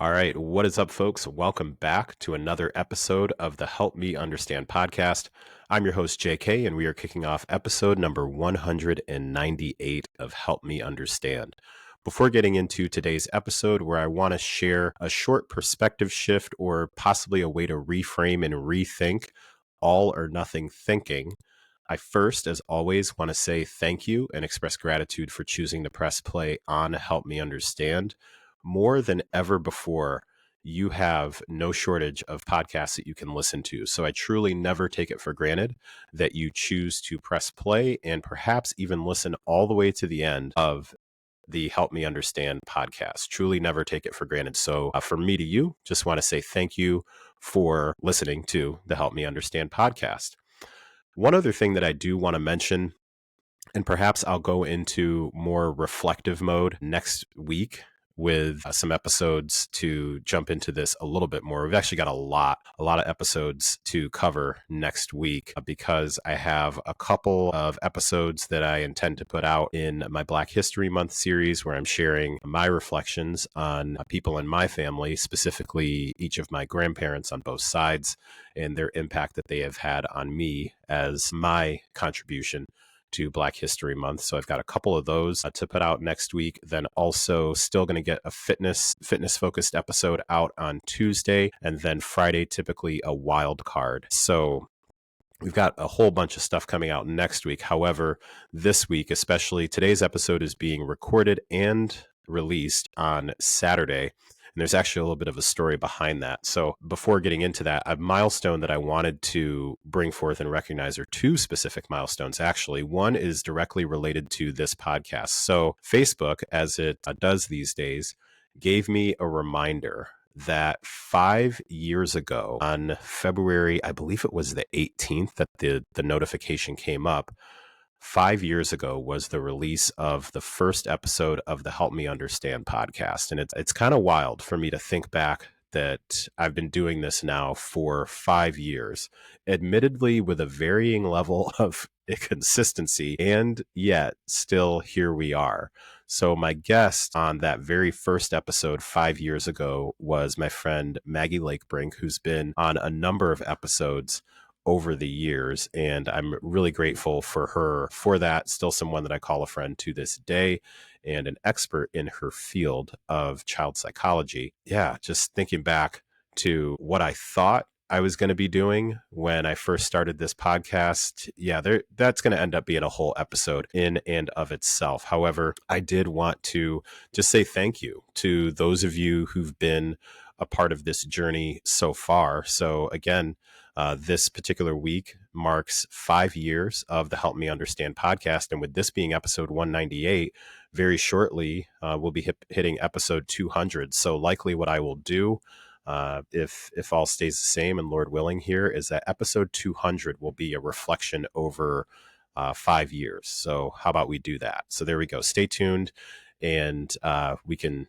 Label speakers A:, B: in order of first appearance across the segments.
A: All right, what is up, folks? Welcome back to another episode of the Help Me Understand podcast. I'm your host, JK, and we are kicking off episode number 198 of Help Me Understand. Before getting into today's episode, where I want to share a short perspective shift or possibly a way to reframe and rethink all or nothing thinking, I first, as always, want to say thank you and express gratitude for choosing to press play on Help Me Understand. More than ever before, you have no shortage of podcasts that you can listen to. So I truly never take it for granted that you choose to press play and perhaps even listen all the way to the end of the Help Me Understand podcast. Truly never take it for granted. So from me to you, just want to say thank you for listening to the Help Me Understand podcast. One other thing that I do want to mention, and perhaps I'll go into more reflective mode next week with some episodes to jump into this a little bit more. We've actually got a lot of episodes to cover next week because I have a couple of episodes that I intend to put out in my Black History Month series where I'm sharing my reflections on people in my family, specifically each of my grandparents on both sides and their impact that they have had on me as my contribution to Black History Month. So I've got a couple of those to put out next week. Then also still going to get a fitness focused episode out on Tuesday, and then Friday typically a wild card. So we've got a whole bunch of stuff coming out next week. However, this week, especially today's episode is being recorded and released on Saturday. And there's actually a little bit of a story behind that. So before getting into that, a milestone that I wanted to bring forth and recognize, or two specific milestones, actually. One is directly related to this podcast. So Facebook, as it does these days, gave me a reminder that 5 years ago on February, I believe it was the 18th that the notification came up. 5 years ago was the release of the first episode of the Help Me Understand podcast. And it's kind of wild for me to think back that I've been doing this now for 5 years, admittedly with a varying level of consistency, and yet still here we are. So my guest on that very first episode 5 years ago was my friend Maggie Lakebrink, who's been on a number of episodes over the years, and I'm really grateful for her for that. Still someone that I call a friend to this day and an expert in her field of child psychology. Yeah, just thinking back to what I thought I was going to be doing when I first started this podcast. Yeah, that's going to end up being a whole episode in and of itself. However, I did want to just say thank you to those of you who've been a part of this journey so far. So again, this particular week marks 5 years of the Help Me Understand podcast. And with this being episode 198, very shortly, we'll be hitting episode 200. So likely what I will do, if all stays the same and Lord willing here, is that episode 200 will be a reflection over 5 years. So how about we do that? So there we go. Stay tuned, and we can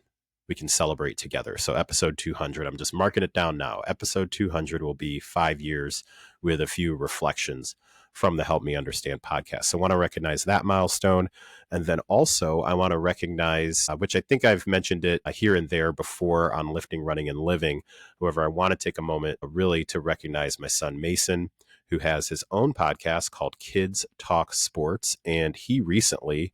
A: celebrate together. So episode 200, I'm just marking it down now. Episode 200 will be 5 years with a few reflections from the Help Me Understand podcast. So I want to recognize that milestone. And then also I want to recognize, which I think I've mentioned it here and there before on Lifting, Running, and Living. However, I want to take a moment really to recognize my son, Mason, who has his own podcast called Kids Talk Sports. And he recently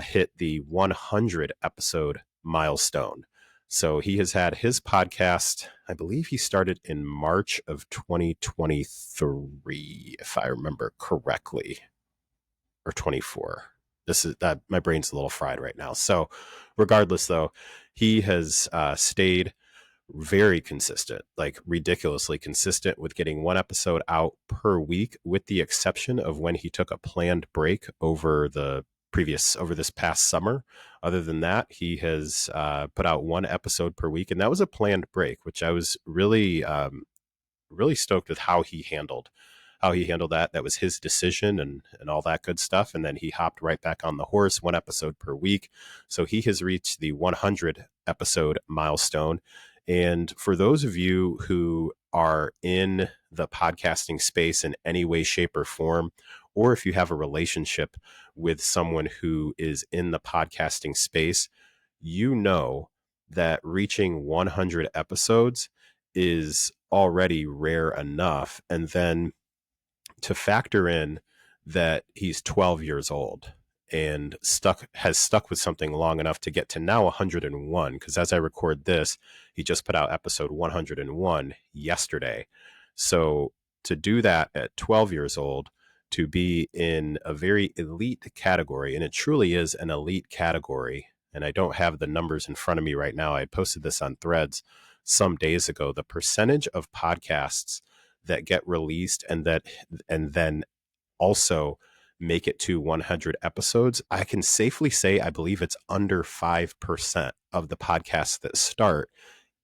A: hit the 100 episode milestone. So he has had his podcast, I believe he started in March of 2023, if I remember correctly, or 24. This is that my brain's a little fried right now. So regardless though, he has stayed very consistent, like ridiculously consistent with getting one episode out per week, with the exception of when he took a planned break over this past summer. Other than that, he has put out one episode per week, and that was a planned break, which I was really stoked with how he handled that. That was his decision and all that good stuff. And then he hopped right back on the horse, one episode per week. So he has reached the 100 episode milestone. And for those of you who are in the podcasting space in any way, shape, or form, or if you have a relationship with someone who is in the podcasting space, you know that reaching 100 episodes is already rare enough. And then to factor in that he's 12 years old and has stuck with something long enough to get to now 101, because as I record this, he just put out episode 101 yesterday. So to do that at 12 years old, to be in a very elite category, and it truly is an elite category, and I don't have the numbers in front of me right now. I posted this on Threads some days ago. The percentage of podcasts that get released and then also make it to 100 episodes, I can safely say I believe it's under 5% of the podcasts that start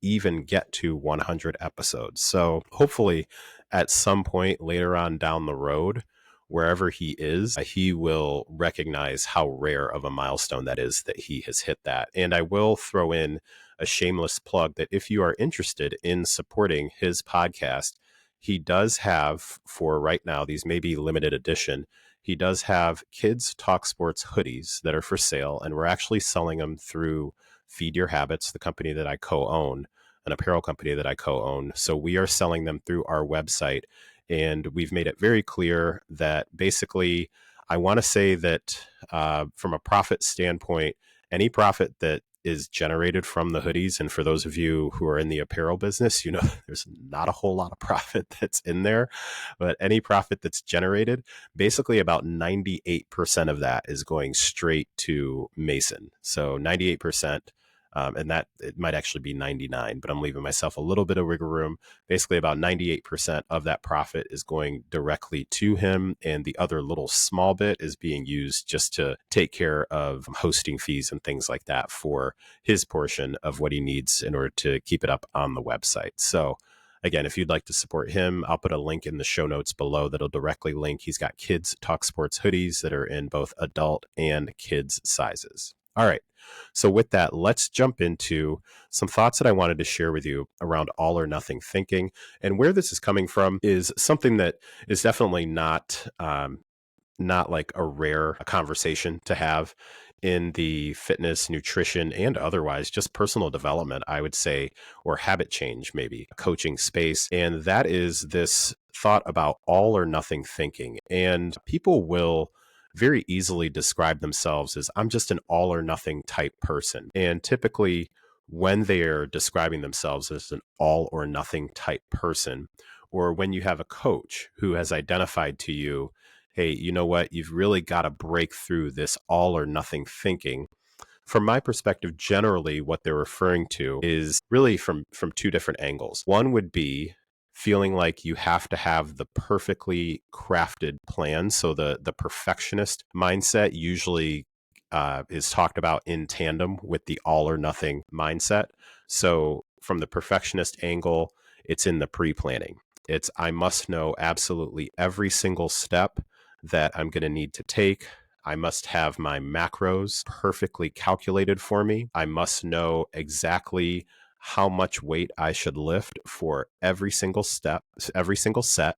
A: even get to 100 episodes. So hopefully at some point later on down the road, wherever he is, he will recognize how rare of a milestone that is that he has hit that. And I will throw in a shameless plug that if you are interested in supporting his podcast, he does have, for right now, these may be limited edition, he does have Kids Talk Sports hoodies that are for sale, and we're actually selling them through Feed Your Habits, the company that I co-own, an apparel company that I co-own. So we are selling them through our website, and we've made it very clear that basically I want to say that from a profit standpoint, any profit that is generated from the hoodies, and for those of you who are in the apparel business, you know, there's not a whole lot of profit that's in there, but any profit that's generated, basically about 98% of that is going straight to Mason. So 98%. And that it might actually be 99, but I'm leaving myself a little bit of wiggle room. Basically about 98% of that profit is going directly to him. And the other little small bit is being used just to take care of hosting fees and things like that for his portion of what he needs in order to keep it up on the website. So again, if you'd like to support him, I'll put a link in the show notes below that'll directly link. He's got Kids Talk Sports hoodies that are in both adult and kids sizes. All right. So with that, let's jump into some thoughts that I wanted to share with you around all or nothing thinking. And where this is coming from is something that is definitely not like a rare conversation to have in the fitness, nutrition, and otherwise just personal development, I would say, or habit change, maybe coaching space. And that is this thought about all or nothing thinking. And people will very easily describe themselves as, I'm just an all or nothing type person. And typically when they are describing themselves as an all or nothing type person, or when you have a coach who has identified to you, hey, you know what, you've really got to break through this all or nothing thinking. From my perspective, generally what they're referring to is really from two different angles. One would be feeling like you have to have the perfectly crafted plan. So the perfectionist mindset usually is talked about in tandem with the all or nothing mindset. So from the perfectionist angle, it's in the pre-planning. It's, I must know absolutely every single step that I'm going to need to take. I must have my macros perfectly calculated for me. I must know exactly how much weight I should lift for every single step, every single set.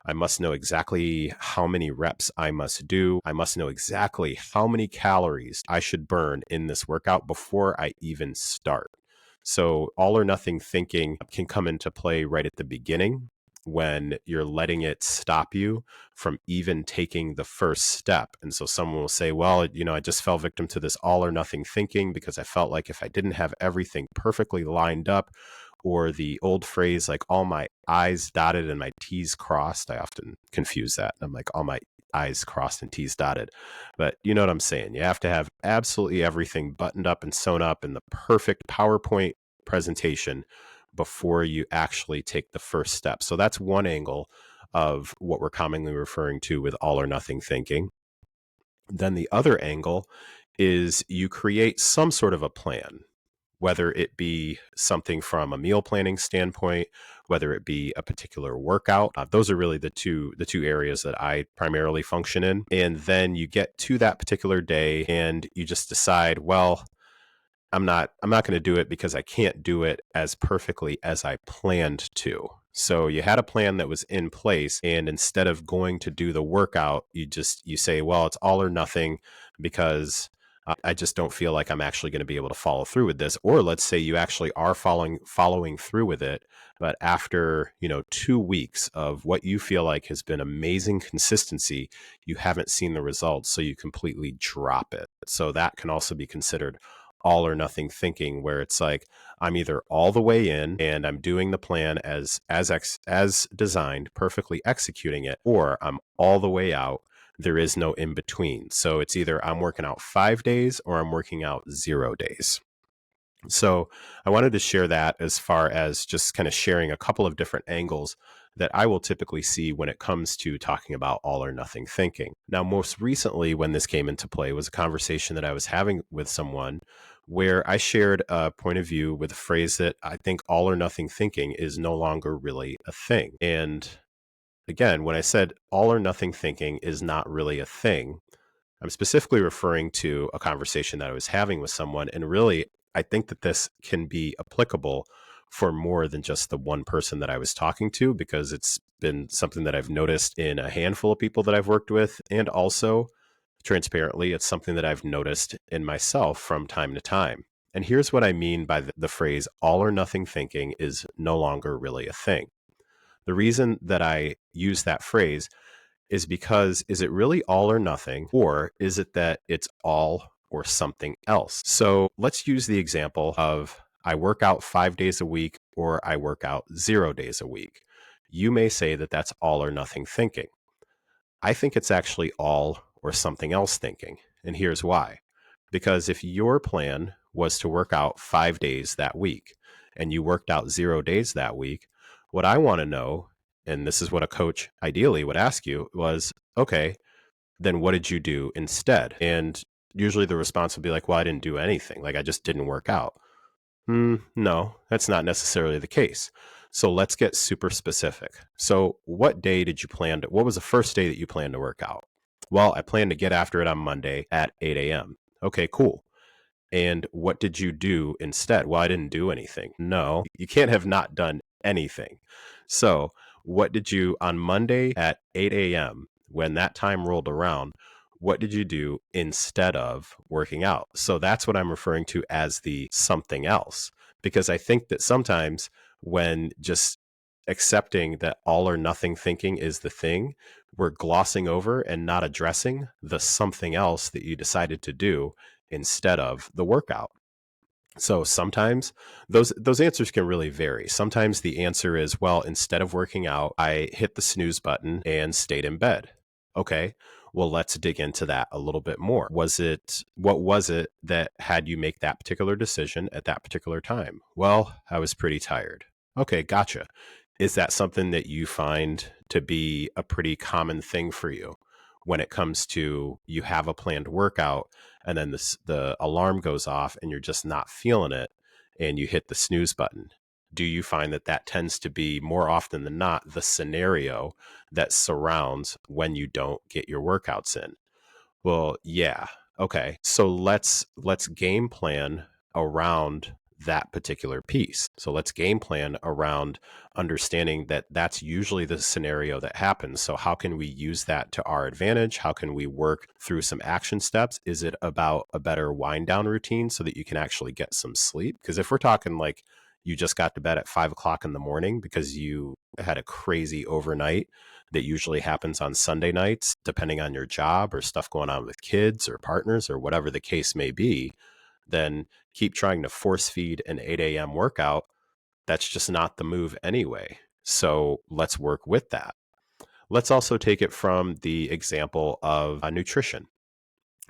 A: I must know exactly how many reps I must do. I must know exactly how many calories I should burn in this workout before I even start. So all or nothing thinking can come into play right at the beginning when you're letting it stop you from even taking the first step. And so someone will say, well, you know, I just fell victim to this all or nothing thinking because I felt like if I didn't have everything perfectly lined up, or the old phrase, like all my I's dotted and my T's crossed. I often confuse that. I'm like, all my I's crossed and T's dotted. But you know what I'm saying? You have to have absolutely everything buttoned up and sewn up in the perfect PowerPoint presentation before you actually take the first step. So that's one angle of what we're commonly referring to with all or nothing thinking. Then the other angle is you create some sort of a plan, whether it be something from a meal planning standpoint, whether it be a particular workout. Those are really the two areas that I primarily function in. And then you get to that particular day and you just decide, well, I'm not going to do it because I can't do it as perfectly as I planned to. So you had a plan that was in place, and instead of going to do the workout, you say, well, it's all or nothing because I just don't feel like I'm actually going to be able to follow through with this. Or let's say you actually are following through with it, but after, 2 weeks of what you feel like has been amazing consistency, you haven't seen the results, so you completely drop it. So that can also be considered all or nothing thinking, where it's like I'm either all the way in and I'm doing the plan as designed, perfectly executing it, or I'm all the way out. There is no in between. So it's either I'm working out 5 days or I'm working out 0 days. So I wanted to share that as far as just kind of sharing a couple of different angles that I will typically see when it comes to talking about all or nothing thinking. Now, most recently, when this came into play, was a conversation that I was having with someone where I shared a point of view with a phrase that I think all or nothing thinking is no longer really a thing. And again, when I said all or nothing thinking is not really a thing, I'm specifically referring to a conversation that I was having with someone. And really, I think that this can be applicable for more than just the one person that I was talking to, because it's been something that I've noticed in a handful of people that I've worked with. And also, transparently, it's something that I've noticed in myself from time to time. And here's what I mean by the phrase all or nothing thinking is no longer really a thing. The reason that I use that phrase is because, is it really all or nothing, or is it that it's all or something else? So let's use the example of I work out 5 days a week or I work out 0 days a week. You may say that that's all or nothing thinking. I think it's actually all or something else thinking. And here's why. Because if your plan was to work out 5 days that week and you worked out 0 days that week, what I want to know, and this is what a coach ideally would ask you, was okay, then what did you do instead? And usually the response would be like, well, I didn't do anything. Like I just didn't work out. No, that's not necessarily the case. So let's get super specific. So what day did you what was the first day that you planned to work out? Well, I plan to get after it on Monday at 8 a.m. Okay, cool. And what did you do instead? Well, I didn't do anything. No, you can't have not done anything. So, what did you on Monday at 8 a.m., when that time rolled around, what did you do instead of working out? So, that's what I'm referring to as the something else. Because I think that sometimes when just accepting that all or nothing thinking is the thing, we're glossing over and not addressing the something else that you decided to do instead of the workout. So sometimes those answers can really vary. Sometimes the answer is, well, instead of working out, I hit the snooze button and stayed in bed. Okay. Well, let's dig into that a little bit more. What was it that had you make that particular decision at that particular time? Well, I was pretty tired. Okay, gotcha. Is that something that you find to be a pretty common thing for you when it comes to you have a planned workout and then the alarm goes off and you're just not feeling it and you hit the snooze button? Do you find that that tends to be more often than not the scenario that surrounds when you don't get your workouts in? Well, yeah. Okay. So let's game plan around that particular piece. So let's game plan around understanding that that's usually the scenario that happens. So how can we use that to our advantage? How can we work through some action steps? Is it about a better wind down routine so that you can actually get some sleep? Because if we're talking like you just got to bed at 5 o'clock in the morning because you had a crazy overnight that usually happens on Sunday nights, depending on your job or stuff going on with kids or partners or whatever the case may be, then keep trying to force feed an 8 a.m. workout. That's just not the move anyway. So let's work with that. Let's also take it from the example of nutrition.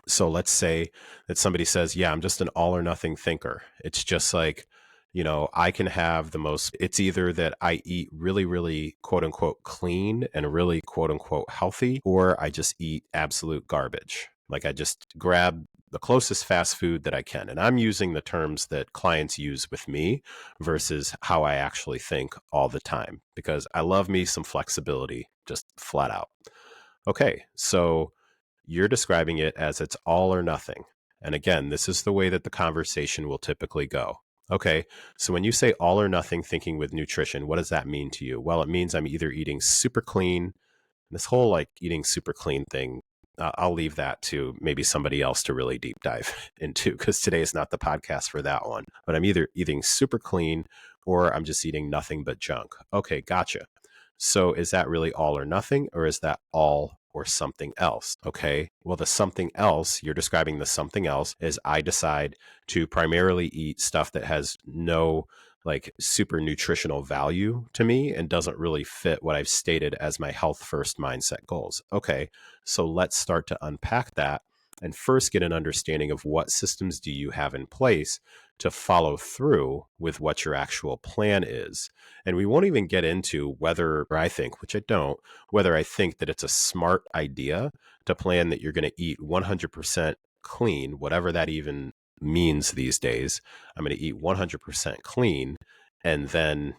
A: So let's say that somebody says, yeah, I'm just an all or nothing thinker. It's just like, I can have it's either that I eat really, really quote unquote clean and really quote unquote healthy, or I just eat absolute garbage. Like I just grab the closest fast food that I can. And I'm using the terms that clients use with me versus how I actually think all the time, because I love me some flexibility, just flat out. Okay, so you're describing it as it's all or nothing. And again, this is the way that the conversation will typically go. Okay, so when you say all or nothing thinking with nutrition, what does that mean to you? Well, it means I'm either eating super clean. This whole like eating super clean thing I'll leave that to maybe somebody else to really deep dive into, because today is not the podcast for that one. But I'm either eating super clean or I'm just eating nothing but junk. Okay, gotcha. So is that really all or nothing, or is that all or something else? Okay, well, the something else, you're describing the something else is I decide to primarily eat stuff that has no like super nutritional value to me and doesn't really fit what I've stated as my health first mindset goals. Okay, so let's start to unpack that and first get an understanding of what systems do you have in place to follow through with what your actual plan is. And we won't even get into whether I think, which I don't, whether I think that it's a smart idea to plan that you're going to eat 100% clean, whatever that even means these days. I'm going to eat 100% clean, and then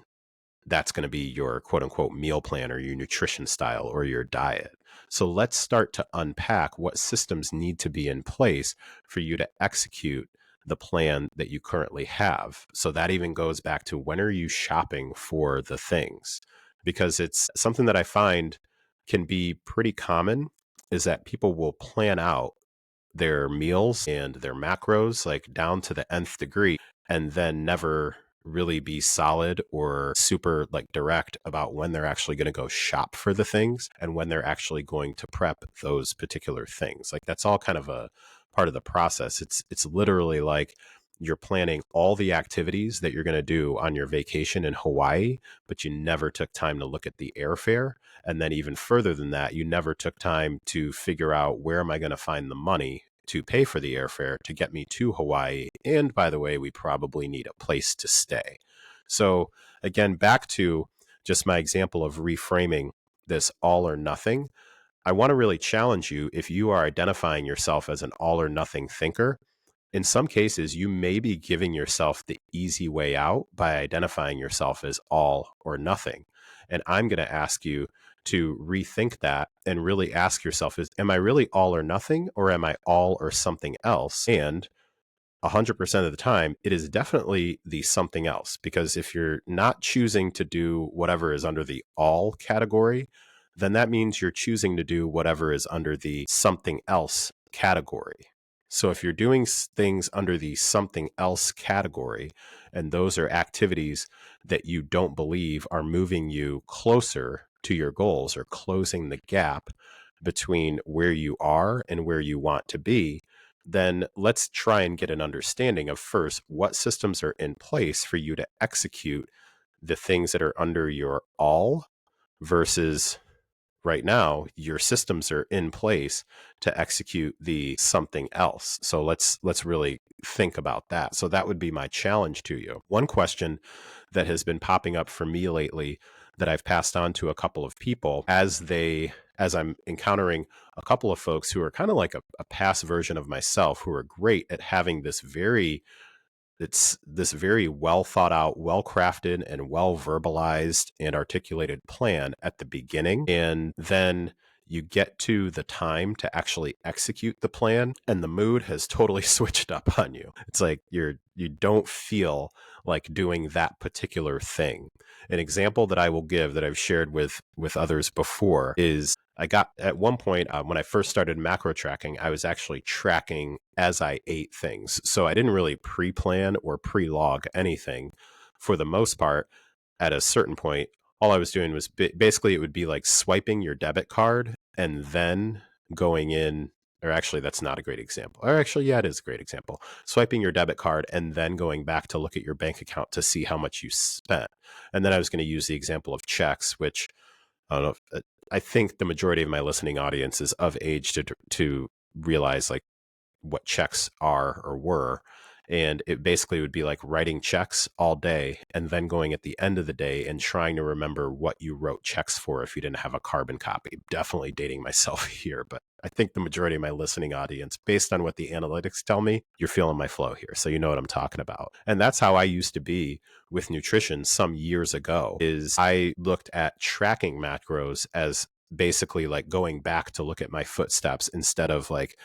A: that's going to be your quote unquote meal plan or your nutrition style or your diet. So let's start to unpack what systems need to be in place for you to execute the plan that you currently have. So that even goes back to, when are you shopping for the things? Because it's something that I find can be pretty common, is that people will plan out their meals and their macros like down to the nth degree, and then never really be solid or super like direct about when they're actually going to go shop for the things and when they're actually going to prep those particular things. Like, that's all kind of a part of the process. It's literally like you're planning all the activities that you're going to do on your vacation in Hawaii, but you never took time to look at the airfare. And then even further than that, you never took time to figure out, where am I going to find the money to pay for the airfare to get me to Hawaii? And by the way, we probably need a place to stay. So again, back to just my example of reframing this all or nothing. I want to really challenge you, if you are identifying yourself as an all or nothing thinker. In some cases, you may be giving yourself the easy way out by identifying yourself as all or nothing. And I'm going to ask you to rethink that and really ask yourself, am I really all or nothing, or am I all or something else? And 100% of the time, it is definitely the something else. Because if you're not choosing to do whatever is under the all category, then that means you're choosing to do whatever is under the something else category. So if you're doing things under the something else category, and those are activities that you don't believe are moving you closer to your goals or closing the gap between where you are and where you want to be, then let's try and get an understanding of, first, what systems are in place for you to execute the things that are under your all, versus right now your systems are in place to execute the something else. So let's really think about that. So that would be my challenge to you. One question that has been popping up for me lately, that I've passed on to a couple of people as I'm encountering a couple of folks who are kind of like a past version of myself, who are great at having this very well thought out, well crafted, and well verbalized and articulated plan at the beginning. And then you get to the time to actually execute the plan, and the mood has totally switched up on you. It's like you don't feel like doing that particular thing. An example that I will give, that I've shared with others before, is I got, at one point, when I first started macro tracking, I was actually tracking as I ate things. So I didn't really pre-plan or pre-log anything. For the most part, at a certain point, all I was doing was basically, it would be like swiping your debit card and then going in, or actually, that's not a great example. Or actually, yeah, it is a great example. Swiping your debit card and then going back to look at your bank account to see how much you spent. And then I was going to use the example of checks, which I don't know if, I think the majority of my listening audience is of age to realize like what checks are or were. And it basically would be like writing checks all day and then going at the end of the day and trying to remember what you wrote checks for if you didn't have a carbon copy. Definitely dating myself here, but I think the majority of my listening audience, based on what the analytics tell me, you're feeling my flow here. So you know what I'm talking about. And that's how I used to be with nutrition some years ago. Is I looked at tracking macros as basically like going back to look at my footsteps, instead of like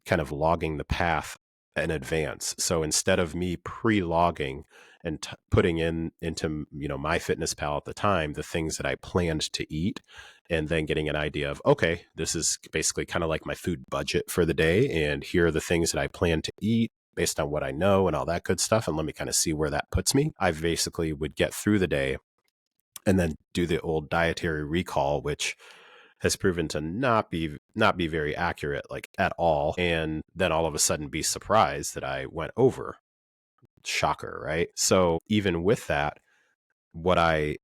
A: kind of logging the path in advance. So instead of me pre-logging and putting into, my fitness pal at the time, the things that I planned to eat, and then getting an idea of, okay, this is basically kind of like my food budget for the day. And here are the things that I plan to eat based on what I know and all that good stuff. And let me kind of see where that puts me. I basically would get through the day and then do the old dietary recall, which has proven to not be very accurate, like at all. And then all of a sudden be surprised that I went over. Shocker, right? So even with that, what I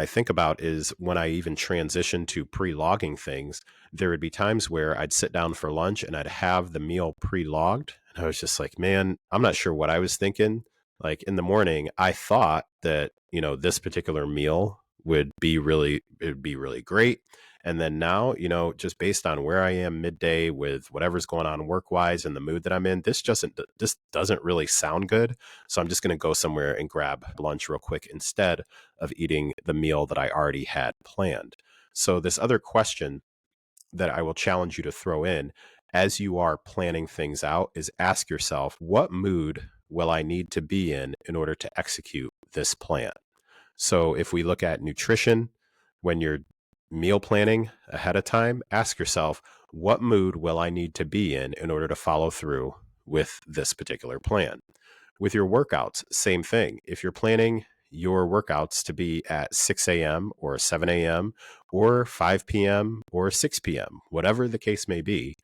A: think about is when I even transition to pre-logging things, there would be times where I'd sit down for lunch and I'd have the meal pre-logged. And I was just like, man, I'm not sure what I was thinking. Like in the morning, I thought that, this particular meal it would be really great. And then now, just based on where I am midday with whatever's going on work wise and the mood that I'm in, this doesn't really sound good. So I'm just going to go somewhere and grab lunch real quick instead of eating the meal that I already had planned. So this other question that I will challenge you to throw in as you are planning things out is ask yourself, what mood will I need to be in order to execute this plan? So if we look at nutrition, when you're meal planning ahead of time, ask yourself, what mood will I need to be in order to follow through with this particular plan? With your workouts, same thing. If you're planning your workouts to be at 6 a.m. or 7 a.m. or 5 p.m. or 6 p.m., whatever the case may be,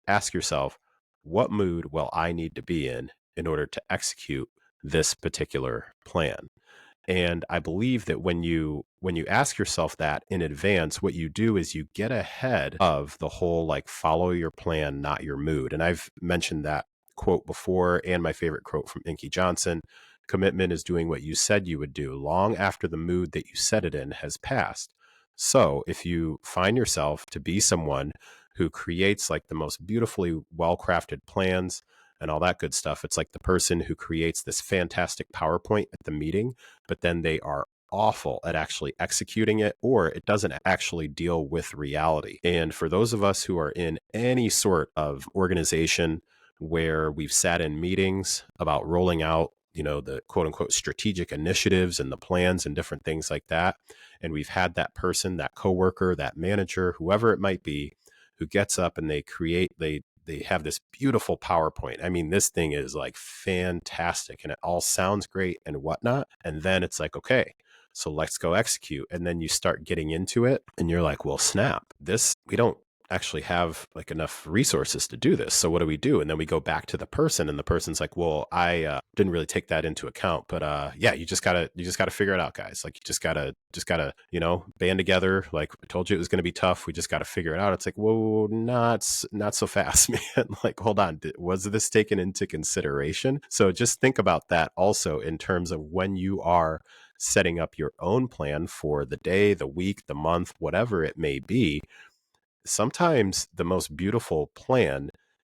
A: ask yourself, what mood will I need to be in order to execute this particular plan? And I believe that when you ask yourself that in advance, what you do is you get ahead of the whole like follow your plan, not your mood. And I've mentioned that quote before, and my favorite quote from Inky Johnson: commitment is doing what you said you would do long after the mood that you set it in has passed. So if you find yourself to be someone who creates like the most beautifully well-crafted plans and all that good stuff, it's like the person who creates this fantastic PowerPoint at the meeting, but then they are awful at actually executing it, or it doesn't actually deal with reality. And for those of us who are in any sort of organization where we've sat in meetings about rolling out, the quote unquote strategic initiatives and the plans and different things like that, and we've had that person, that coworker, that manager, whoever it might be, who gets up and they have this beautiful PowerPoint. I mean, this thing is like fantastic and it all sounds great and whatnot. And then it's like, okay, so let's go execute. And then you start getting into it and you're like, well, snap, we don't actually have like enough resources to do this. So what do we do? And then we go back to the person and the person's like, well, I didn't really take that into account, but yeah, you just gotta figure it out, guys. Like you just gotta, band together. Like I told you, it was going to be tough. We just got to figure it out. It's like, whoa, not so fast, man. Like, hold on. Was this taken into consideration? So just think about that also in terms of when you are setting up your own plan for the day, the week, the month, whatever it may be. Sometimes the most beautiful plan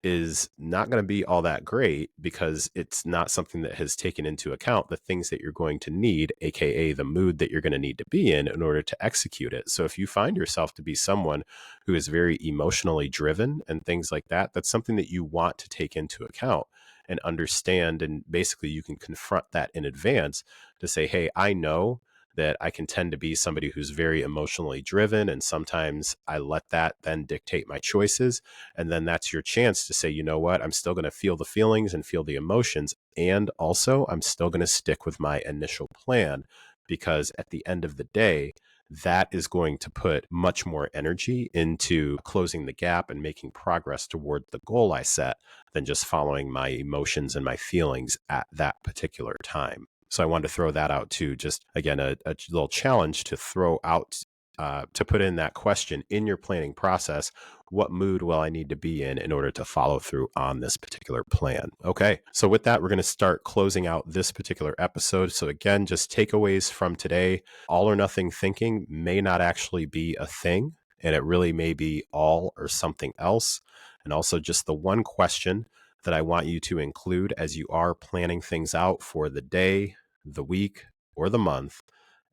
A: is not going to be all that great because it's not something that has taken into account the things that you're going to need, aka the mood that you're going to need to be in order to execute it. So if you find yourself to be someone who is very emotionally driven and things like that, that's something that you want to take into account and understand. And basically you can confront that in advance to say, hey, I know that I can tend to be somebody who's very emotionally driven. And sometimes I let that then dictate my choices. And then that's your chance to say, you know what, I'm still going to feel the feelings and feel the emotions. And also, I'm still going to stick with my initial plan because at the end of the day, that is going to put much more energy into closing the gap and making progress toward the goal I set than just following my emotions and my feelings at that particular time. So I wanted to throw that out too. Just again, a little challenge to throw out, to put in that question in your planning process. What mood will I need to be in order to follow through on this particular plan? Okay. So with that, we're going to start closing out this particular episode. So again, just takeaways from today: all or nothing thinking may not actually be a thing, and it really may be all or something else. And also just the one question that I want you to include as you are planning things out for the day, the week, or the month.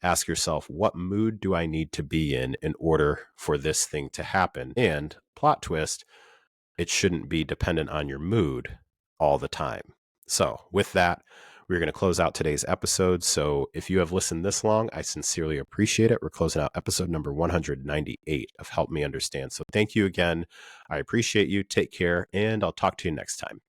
A: Ask yourself, what mood do I need to be in order for this thing to happen? And plot twist, it shouldn't be dependent on your mood all the time. So with that, We're going to close out today's episode. So if you have listened this long, I sincerely appreciate it. We're closing out episode number 198 of Help Me Understand. So thank you again. I appreciate you. Take care, and I'll talk to you next time.